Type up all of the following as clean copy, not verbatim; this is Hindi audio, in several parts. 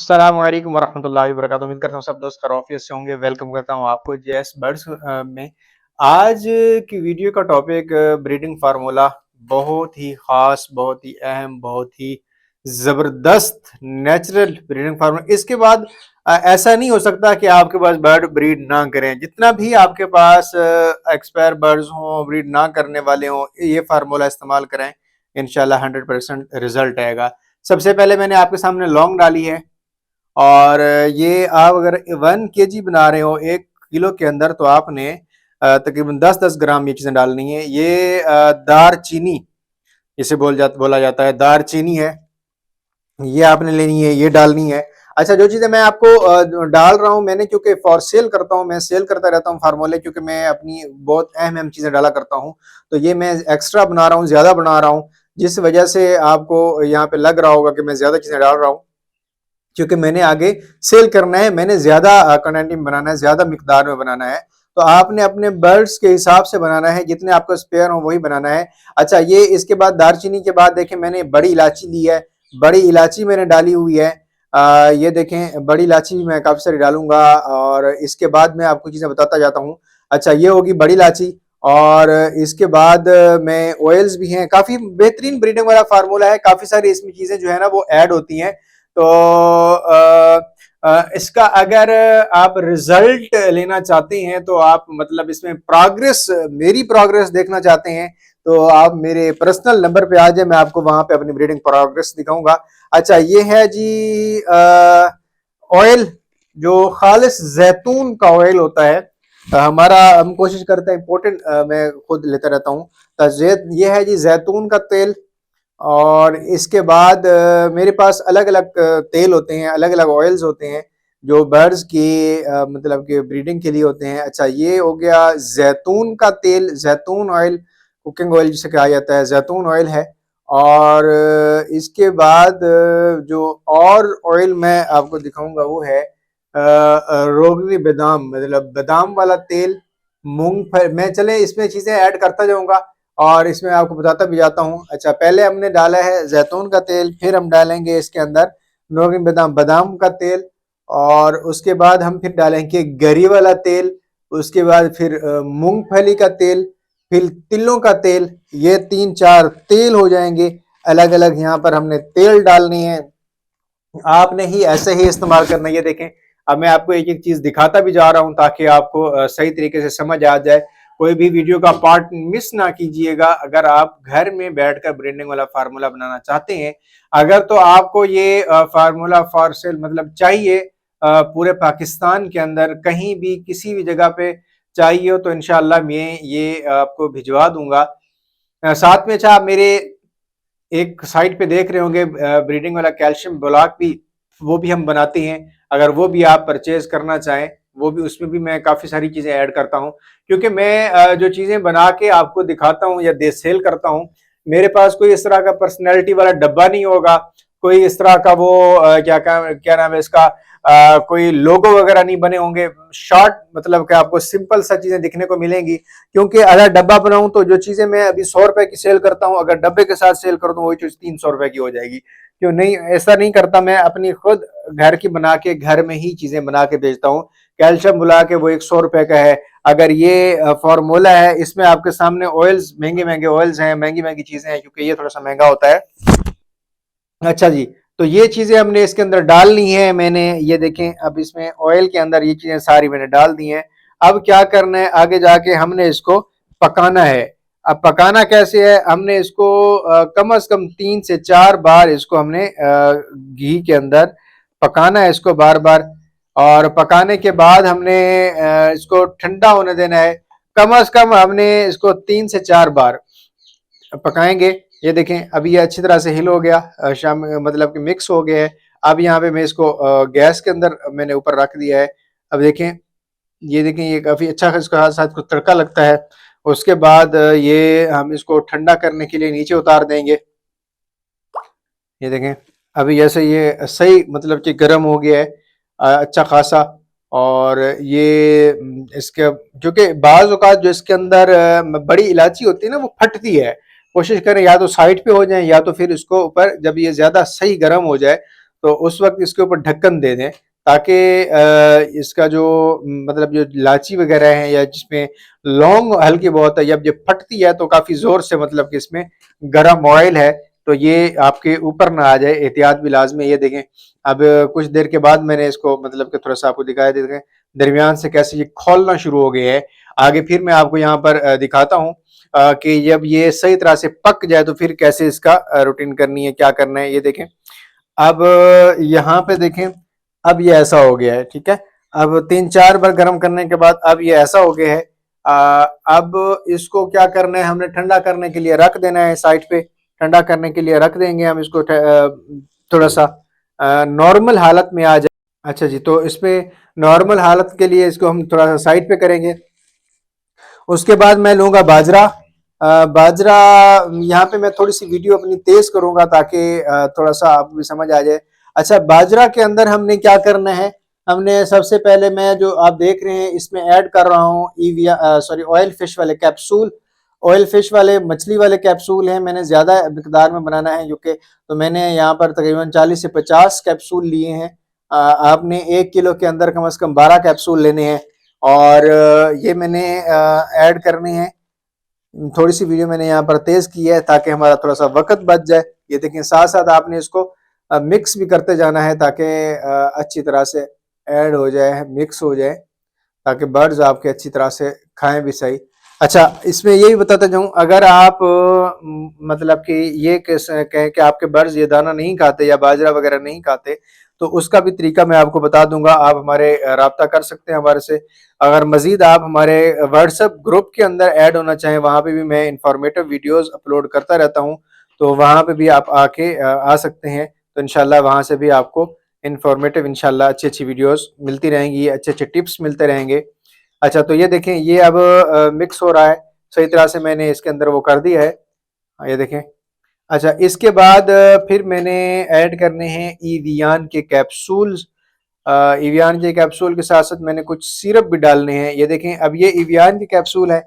अस्सलाम वालेकुम वरहमतुल्लाहि वबरकातुहू। उम्मीद करता हूँ सब दोस्त खैरियत से होंगे। वेलकम करता हूँ आपको जेएस बर्ड्स में। आज की वीडियो का टॉपिक ब्रीडिंग फार्मूला, बहुत ही खास, बहुत ही अहम, बहुत ही जबरदस्त नेचुरल ब्रीडिंग फार्मूला। इसके बाद ऐसा नहीं हो सकता कि आपके पास बर्ड ब्रीड ना करें। जितना भी आपके पास एक्सपायर बर्ड्स हों, ब्रीड ना करने वाले हों, ये फार्मूला इस्तेमाल करें, इंशाल्लाह 100% रिजल्ट आएगा। सबसे पहले मैंने आपके सामने लौंग डाली है, और ये आप अगर 1 kg बना रहे हो 1 किलो के अंदर, तो आपने तकरीबन 10-10 ग्राम ये चीजें डालनी है। ये दार चीनी इसे बोला जाता है, दार चीनी है, ये आपने लेनी है, ये डालनी है। अच्छा, जो चीजें मैं आपको डाल रहा हूँ, मैंने क्योंकि फॉर सेल करता हूँ, मैं सेल करता रहता हूँ फार्मूले, क्योंकि मैं अपनी बहुत अहम अहम चीजें डाला करता हूँ, तो ये मैं एक्स्ट्रा बना रहा हूँ, ज्यादा बना रहा हूँ, जिस वजह से आपको यहाँ पे लग रहा होगा कि मैं ज्यादा चीजें डाल रहा हूँ, क्योंकि मैंने आगे सेल करना है, मैंने ज्यादा क्वांटिटी में बनाना है, ज्यादा मिकदार में बनाना है। तो आपने अपने बर्ड्स के हिसाब से बनाना है, जितने आपको स्पेयर हो वही बनाना है। अच्छा, ये इसके बाद दालचीनी के बाद देखें मैंने बड़ी इलायची ली है, बड़ी इलायची मैंने डाली हुई है। ये देखें, बड़ी इलायची भी मैं काफी सारी डालूंगा, और इसके बाद मैं आपको चीजें बताता जाता हूँ। अच्छा, ये होगी बड़ी इलायची, और इसके बाद में ऑयल्स भी हैं। काफी बेहतरीन ब्रीडिंग वाला फार्मूला है, काफी सारी इसमें चीजें जो है ना वो ऐड होती हैं। तो इसका अगर आप रिजल्ट लेना चाहते हैं, तो आप मतलब इसमें प्रोग्रेस, मेरी प्रोग्रेस देखना चाहते हैं, तो आप मेरे पर्सनल नंबर पे आ जाए, मैं आपको वहां पे अपनी ब्रीडिंग प्रोग्रेस दिखाऊंगा। अच्छा, ये है जी ऑयल, जो खालिस जैतून का ऑयल होता है हमारा, हम कोशिश करते हैं इम्पोर्टेंट, मैं खुद लेता रहता हूँ। ये है जी जैतून का तेल। और इसके बाद मेरे पास अलग अलग तेल होते हैं, अलग अलग ऑयल्स होते हैं, जो बर्ड्स की मतलब के ब्रीडिंग के लिए होते हैं। अच्छा, ये हो गया जैतून का तेल, जैतून ऑयल, कुकिंग ऑयल जिसे कहा जाता है, जैतून ऑयल है। और इसके बाद जो और ऑयल मैं आपको दिखाऊंगा वो है रोगनी बादाम, मतलब बादाम वाला तेल, मूंगफली। मैं चले इसमें चीजें ऐड करता जाऊंगा और इसमें आपको बताता भी जाता हूँ। अच्छा, पहले हमने डाला है जैतून का तेल, फिर हम डालेंगे इसके अंदर रोगनी बादाम, बादाम का तेल, और उसके बाद हम फिर डालेंगे गरी वाला तेल, उसके बाद फिर मूंगफली का तेल, फिर तिलों का तेल। ये 3-4 तेल हो जाएंगे अलग अलग। यहाँ पर हमने तेल डालनी है, आपने ही ऐसे ही इस्तेमाल करना है। ये देखें, अब मैं आपको एक एक चीज दिखाता भी जा रहा हूं, ताकि आपको सही तरीके से समझ आ जाए। कोई भी वीडियो का पार्ट मिस ना कीजिएगा। अगर आप घर में बैठकर ब्रीडिंग वाला फार्मूला बनाना चाहते हैं, अगर तो आपको ये फार्मूला फॉर सेल मतलब चाहिए, पूरे पाकिस्तान के अंदर कहीं भी किसी भी जगह पे चाहिए हो, तो इंशाल्लाह मैं ये आपको भिजवा दूंगा। साथ में अच्छा, आप मेरे एक साइट पे देख रहे होंगे ब्रीडिंग वाला कैल्शियम ब्लॉक भी, वो भी हम बनाते हैं। अगर वो भी आप परचेज करना चाहें, वो भी, उसमें भी मैं काफी सारी चीजें ऐड करता हूं, क्योंकि मैं जो चीजें बना के आपको दिखाता हूं या दे सेल करता हूं, मेरे पास कोई इस तरह का पर्सनैलिटी वाला डब्बा नहीं होगा, कोई इस तरह का वो क्या नाम है इसका, कोई लोगो वगैरह नहीं बने होंगे। शॉर्ट मतलब कि आपको सिंपल सा चीजें दिखने को मिलेंगी, क्योंकि अगर डब्बा बनाऊं तो जो चीजें मैं अभी 100 रुपए की सेल करता हूं, अगर डब्बे के साथ सेल कर दूं वही चीज 300 रुपए की हो जाएगी। क्यों नहीं, ऐसा नहीं करता, मैं अपनी खुद घर की बना के घर में ही चीजें बना के बेचता हूँ। कैल्शियम बुला के वो 100 रुपए का है। अगर ये फॉर्मूला है, इसमें आपके सामने ऑयल्स, महंगे महंगे ऑयल्स हैं, महंगी महंगी चीजें हैं, क्योंकि ये थोड़ा सा महंगा होता है। अच्छा जी, तो ये चीजें हमने इसके अंदर डालनी है। मैंने ये देखें, अब इसमें ऑयल के अंदर ये चीजें सारी मैंने डाल दी हैं। अब क्या करना है, आगे जाके हमने इसको पकाना है। अब पकाना कैसे है, हमने इसको कम से कम 3 से 4 बार इसको हमने घी के अंदर पकाना है, इसको बार बार। और पकाने के बाद हमने इसको ठंडा होने देना है। कम से कम हमने इसको 3 से 4 बार पकाएंगे। ये देखें, अभी ये अच्छी तरह से हिल हो गया, शाम मतलब कि मिक्स हो गया है। अब यहाँ पे मैं इसको गैस के अंदर मैंने ऊपर रख दिया है। अब देखें, ये देखें, ये काफी अच्छा इसका साथ कुछ तड़का लगता है। उसके बाद ये हम इसको ठंडा करने के लिए नीचे उतार देंगे। ये देखें, अभी जैसे ये सही मतलब कि गर्म हो गया है अच्छा खासा। और ये इसके, क्योंकि बाज औकात जो इसके अंदर बड़ी इलायची होती है ना, वो फटती है। कोशिश करें या तो साइड पे हो जाए, या तो फिर इसको ऊपर, जब ये ज्यादा सही गर्म हो जाए तो उस वक्त इसके ऊपर ढक्कन दे दें, ताकि इसका जो मतलब जो इलायची वगैरह है या जिसमें लौंग हल्की बहुत है, जब ये फटती है तो काफी जोर से मतलब कि इसमें गर्म ऑयल है, तो ये आपके ऊपर ना आ जाए, एहतियात भी लाजमी है। ये देखें, अब कुछ देर के बाद मैंने इसको मतलब कि थोड़ा सा आपको दिखाया, देखें दरमियान से कैसे ये खोलना शुरू हो गया है। आगे फिर मैं आपको यहाँ पर दिखाता हूँ कि जब ये सही तरह से पक जाए तो फिर कैसे इसका रूटीन करनी है, क्या करना है। ये देखें, अब यहाँ पे देखें, अब ये ऐसा हो गया है, ठीक है। अब 3-4 बार गर्म करने के बाद अब ये ऐसा हो गया है। अब इसको क्या करना है, हमने ठंडा करने के लिए रख देना है साइड पे। ठंडा करने के लिए रख देंगे हम इसको, थोड़ा सा नॉर्मल हालत में आ जाए। अच्छा जी, तो इसमें नॉर्मल हालत के लिए इसको हम थोड़ा सा साइड पे करेंगे। उसके बाद मैं लूंगा बाजरा। बाजरा यहाँ पे मैं थोड़ी सी वीडियो अपनी तेज करूंगा ताकि थोड़ा सा आपको भी समझ आ जाए। अच्छा, बाजरा के अंदर हमने क्या करना है, हमने सबसे पहले, मैं जो आप देख रहे हैं इसमें ऐड कर रहा हूँ ईविया सॉरी ऑयल फिश वाले कैप्सूल। ऑयल फिश वाले मछली वाले कैप्सूल हैं, मैंने ज्यादा मिकदार में बनाना है क्योंकि, तो मैंने यहाँ पर तकरीबन 40 से 50 कैप्सूल लिए हैं। आपने 1 किलो के अंदर कम से कम 12 कैप्सूल लेने हैं, और ये मैंने ऐड करने हैं। थोड़ी सी वीडियो मैंने यहाँ पर तेज की है ताकि हमारा थोड़ा सा वक्त बच जाए। ये देखें, साथ साथ आपने इसको मिक्स भी करते जाना है ताकि अच्छी तरह से ऐड हो जाए, मिक्स हो जाए, ताकि बर्ड्स आपके अच्छी तरह से खाएं भी सही। अच्छा, इसमें ये भी बताता जाऊं, अगर आप मतलब कि ये कहें कि आपके बर्ड्स ये दाना नहीं खाते या बाजरा वगैरह नहीं खाते, तो उसका भी तरीका मैं आपको बता दूंगा। आप हमारे राब्ता कर सकते हैं हमारे से। अगर मजीद आप हमारे व्हाट्सएप ग्रुप के अंदर ऐड होना चाहें, वहां पे भी मैं इंफॉर्मेटिव वीडियोस अपलोड करता रहता हूं, तो वहां पे भी आप आके आ सकते हैं। तो इंशाल्लाह वहां से भी आपको इंफॉर्मेटिव इंशाल्लाह अच्छी अच्छी वीडियोस मिलती रहेंगी, अच्छे अच्छे टिप्स मिलते रहेंगे। अच्छा, तो ये देखें, ये अब मिक्स हो रहा है सही तरह से, मैंने इसके अंदर वो कर दिया है। ये देखें। अच्छा, इसके बाद फिर मैंने ऐड करने हैं ईवियान के कैप्सूल्स। ईवियान के कैप्सूल के साथ साथ मैंने कुछ सिरप भी डालने हैं। ये देखें, अब ये ईवियान के कैप्सूल है।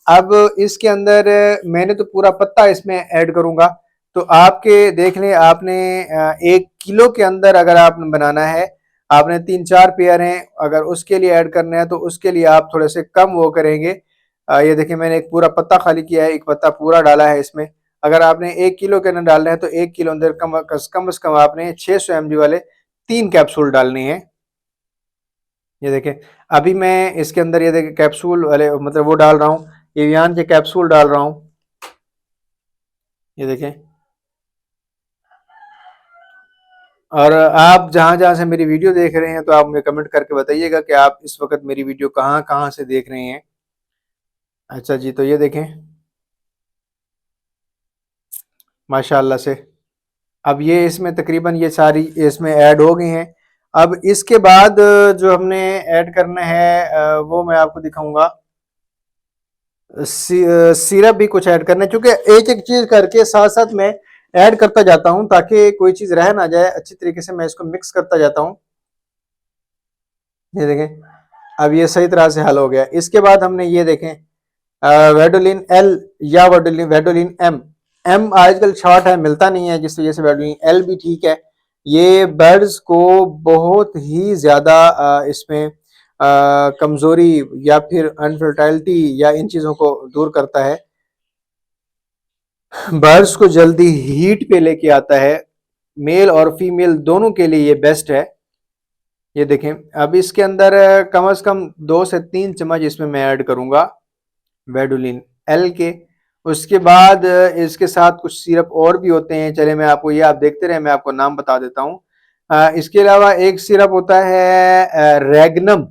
अब इसके अंदर मैंने तो पूरा पत्ता इसमें ऐड करूंगा। तो आपके देख लें, आपने 1 किलो के अंदर अगर आपने बनाना है, आपने 3-4 पेयर हैं, अगर उसके लिए ऐड करना है तो उसके लिए आप थोड़े से कम वो करेंगे। ये देखिए, मैंने एक पूरा पत्ता खाली किया है, एक पत्ता पूरा डाला है इसमें। अगर आपने 1 किलो के अंदर डालना है तो 1 किलो अंदर कम से कम आपने 600 mg वाले 3 कैप्सूल डालने हैं। ये देखें, अभी मैं इसके अंदर ये देखें कैप्सूल वाले मतलब वो डाल रहा हूँ, एवियान के कैप्सूल डाल रहा हूँ। ये देखें, और आप जहां जहां से मेरी वीडियो देख रहे हैं तो आप मुझे कमेंट करके बताइएगा कि आप इस वक्त मेरी वीडियो कहाँ कहाँ से देख रहे हैं। अच्छा जी, तो ये देखें माशाल्लाह से, अब ये इसमें तकरीबन ये सारी इसमें ऐड हो गई हैं। अब इसके बाद जो हमने ऐड करना है वो मैं आपको दिखाऊंगा। सिरप भी कुछ ऐड करना है, क्योंकि एक एक चीज करके साथ साथ मैं ऐड करता जाता हूं ताकि कोई चीज रह ना जाए। अच्छी तरीके से मैं इसको मिक्स करता जाता हूं। ये देखें, अब ये सही तरह से हल हो गया। इसके बाद हमने ये देखें वेडोलिन एल या वेडोलिन एम। एम आजकल शॉर्ट है, मिलता नहीं है, जिस वजह से वेडोलिन एल भी ठीक है। ये बर्ड्स को बहुत ही ज्यादा इसमें कमजोरी या फिर अनफर्टाइलिटी या इन चीजों को दूर करता है। बर्ड्स को जल्दी हीट पे लेके आता है। मेल और फीमेल दोनों के लिए ये बेस्ट है। ये देखें, अब इसके अंदर कम से कम 2 से 3 चम्मच इसमें मैं ऐड करूंगा वेडोलिन एल के। उसके बाद इसके साथ कुछ सिरप और भी होते हैं, चले मैं आपको, ये आप देखते रहे, मैं आपको नाम बता देता हूँ। इसके अलावा एक सिरप होता है रेगनम,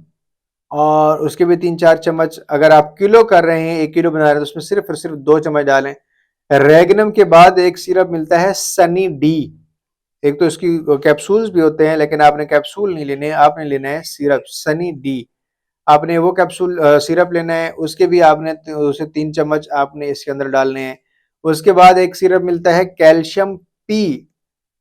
और उसके भी 3-4 चम्मच। अगर आप किलो कर रहे हैं, 1 किलो बना रहे हैं, तो उसमें सिर्फ और सिर्फ 2 चम्मच डालें। रेगनम के बाद एक सिरप मिलता है सनी डी। एक तो इसकी कैप्सूल्स भी होते हैं, लेकिन आपने कैप्सूल नहीं लेने, आपने लेना है सिरप सनी डी। आपने वो कैप्सूल सिरप लेना है, उसके भी आपने उसे 3 चम्मच आपने इसके अंदर डालने हैं। उसके बाद एक सिरप मिलता है कैल्शियम पी।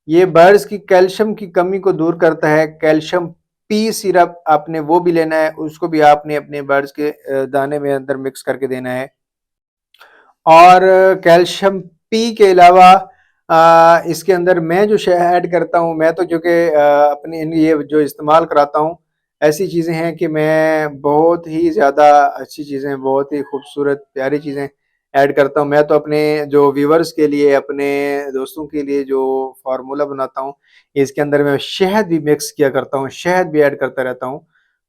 ये बर्ड्स की कैल्शियम की कमी को दूर करता है। कैल्शियम पी सिरप आपने वो भी लेना है, उसको भी आपने अपने बर्ड्स के दाने में अंदर मिक्स करके देना है। और कैल्शियम पी के अलावा इसके अंदर मैं जो ऐड करता हूँ, मैं तो क्योंकि अपने ये जो इस्तेमाल कराता हूँ, ऐसी चीज़ें हैं कि मैं बहुत ही ज़्यादा अच्छी चीज़ें, बहुत ही खूबसूरत प्यारी चीज़ें ऐड करता हूँ। मैं तो अपने जो व्यूवर्स के लिए, अपने दोस्तों के लिए जो फार्मूला बनाता हूँ, इसके अंदर मैं शहद भी मिक्स किया करता हूँ, शहद भी ऐड करता रहता हूँ।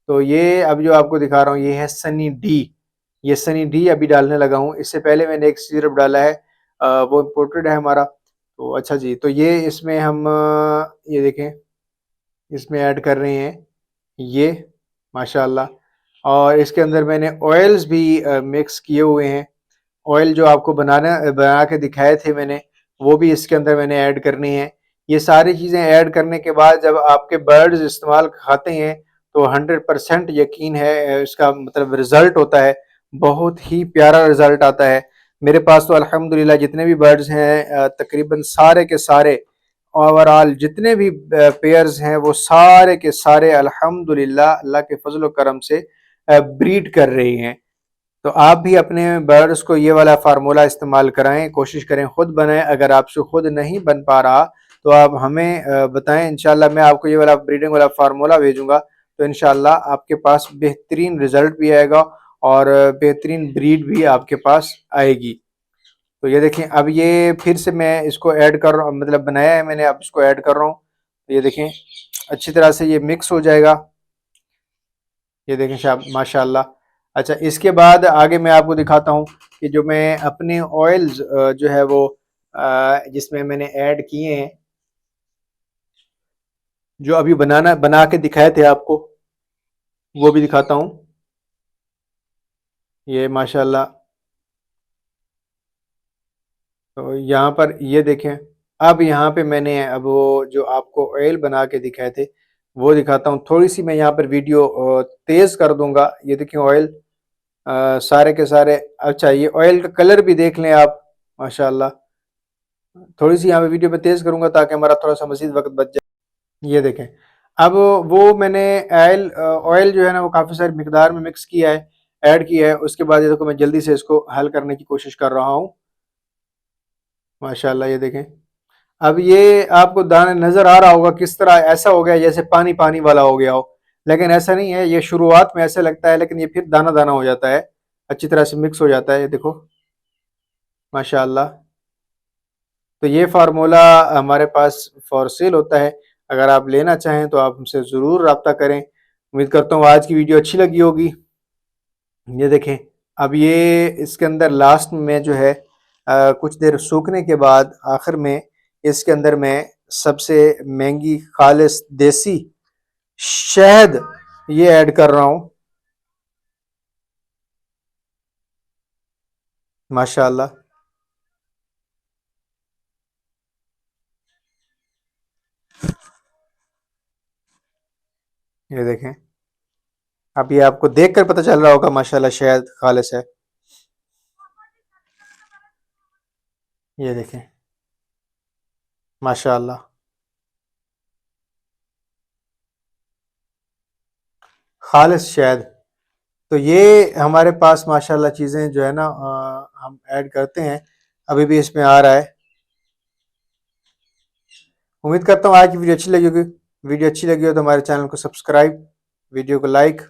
तो ये अब जो आपको दिखा रहा हूँ, ये है सनी डी। ये सनी डी अभी डालने लगा हूँ। इससे पहले मैंने एक सिरप डाला है, वो इम्पोर्टेड है हमारा। तो अच्छा जी, तो ये इसमें हम ये देखें, इसमें ऐड कर रहे हैं ये, माशाल्लाह। और इसके अंदर मैंने ऑयल्स भी मिक्स किए हुए हैं। ऑयल जो आपको बना के दिखाए थे मैंने, वो भी इसके अंदर मैंने ऐड करनी है। ये सारी चीज़ें ऐड करने के बाद जब आपके बर्ड्स इस्तेमाल खाते हैं, तो 100% यकीन है इसका मतलब रिज़ल्ट होता है, बहुत ही प्यारा रिज़ल्ट आता है। मेरे पास तो अल्हम्दुलिल्लाह जितने भी बर्ड्स हैं तकरीबन सारे के सारे, ओवरऑल जितने भी पेयर्स हैं, वो सारे के सारे अल्हम्दुलिल्लाह अल्लाह के फज़ल व करम से ब्रीड कर रही हैं। तो आप भी अपने बर्ड्स को ये वाला फार्मूला इस्तेमाल कराएं, कोशिश करें खुद बनाएं। अगर आपसे खुद नहीं बन पा रहा तो आप हमें बताएं, इंशाल्लाह मैं आपको ये वाला ब्रीडिंग वाला फार्मूला भेजूंगा। तो इंशाल्लाह आपके पास बेहतरीन रिजल्ट भी आएगा और बेहतरीन ब्रीड भी आपके पास आएगी। तो ये देखें, अब ये फिर से मैं इसको ऐड कर रहा हूँ, मतलब बनाया है मैंने, अब इसको ऐड कर रहा हूँ। तो ये देखें अच्छी तरह से ये मिक्स हो जाएगा। ये देखें माशाल्लाह। अच्छा, इसके बाद आगे मैं आपको दिखाता हूँ कि जो मैं अपने ऑयल्स जो है वो जिसमें मैंने ऐड किए हैं, जो अभी बना के दिखाए थे आपको, वो भी दिखाता हूँ। ये माशाल्लाह, तो यहाँ पर ये देखें। अब यहाँ पे मैंने अब वो जो आपको ऑयल बना के दिखाए थे वो दिखाता हूँ। थोड़ी सी मैं यहाँ पर वीडियो तेज़ कर दूंगा। ये देखें ऑयल सारे के सारे। अच्छा, ये ऑयल का कलर भी देख लें आप, माशाल्लाह। थोड़ी सी यहाँ पे वीडियो पे तेज़ करूंगा ताकि हमारा थोड़ा सा मज़ीद वक्त बच जाए। ये देखें, अब वो मैंने ऑयल ऑयल जो है ना वो काफ़ी सारी मिकदार में मिक्स किया है, ऐड किया है। उसके बाद ये देखो मैं जल्दी से इसको हल करने की कोशिश कर रहा हूँ, माशाल्लाह। ये देखें, अब ये आपको दाने नज़र आ रहा होगा किस तरह ऐसा हो गया जैसे पानी पानी वाला हो गया हो, लेकिन ऐसा नहीं है। ये शुरुआत में ऐसे लगता है, लेकिन ये फिर दाना दाना हो जाता है, अच्छी तरह से मिक्स हो जाता है। ये देखो माशाल्लाह। तो ये फार्मूला हमारे पास फॉर सेल होता है। अगर आप लेना चाहें तो आप हमसे ज़रूर रब्ता करें। उम्मीद करता हूँ आज की वीडियो अच्छी लगी होगी। ये देखें, अब ये इसके अंदर लास्ट में जो है कुछ देर सूखने के बाद आखिर में इसके अंदर मैं सबसे महंगी खालिस देसी शहद ये ऐड कर रहा हूँ, माशाल्लाह। ये देखें, अब ये आपको देखकर पता चल रहा होगा माशाल्लाह शहद खालिस है। ये देखें माशाल्लाह, खालिस शहद। तो ये हमारे पास माशाल्लाह चीज़ें जो है ना हम ऐड करते हैं, अभी भी इसमें आ रहा है। उम्मीद करता हूँ आज की वीडियो अच्छी लगी होगी। वीडियो अच्छी लगी हो तो हमारे चैनल को सब्सक्राइब, वीडियो को लाइक,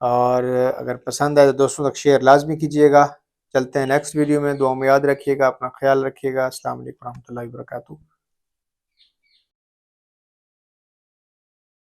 और अगर पसंद आए तो दोस्तों तक शेयर लाजमी कीजिएगा। चलते हैं नेक्स्ट वीडियो में, दुआ में याद रखिएगा, अपना ख्याल रखिएगा। अस्सलाम वालेकुम रहमतुल्लाहि व बरकातुहू।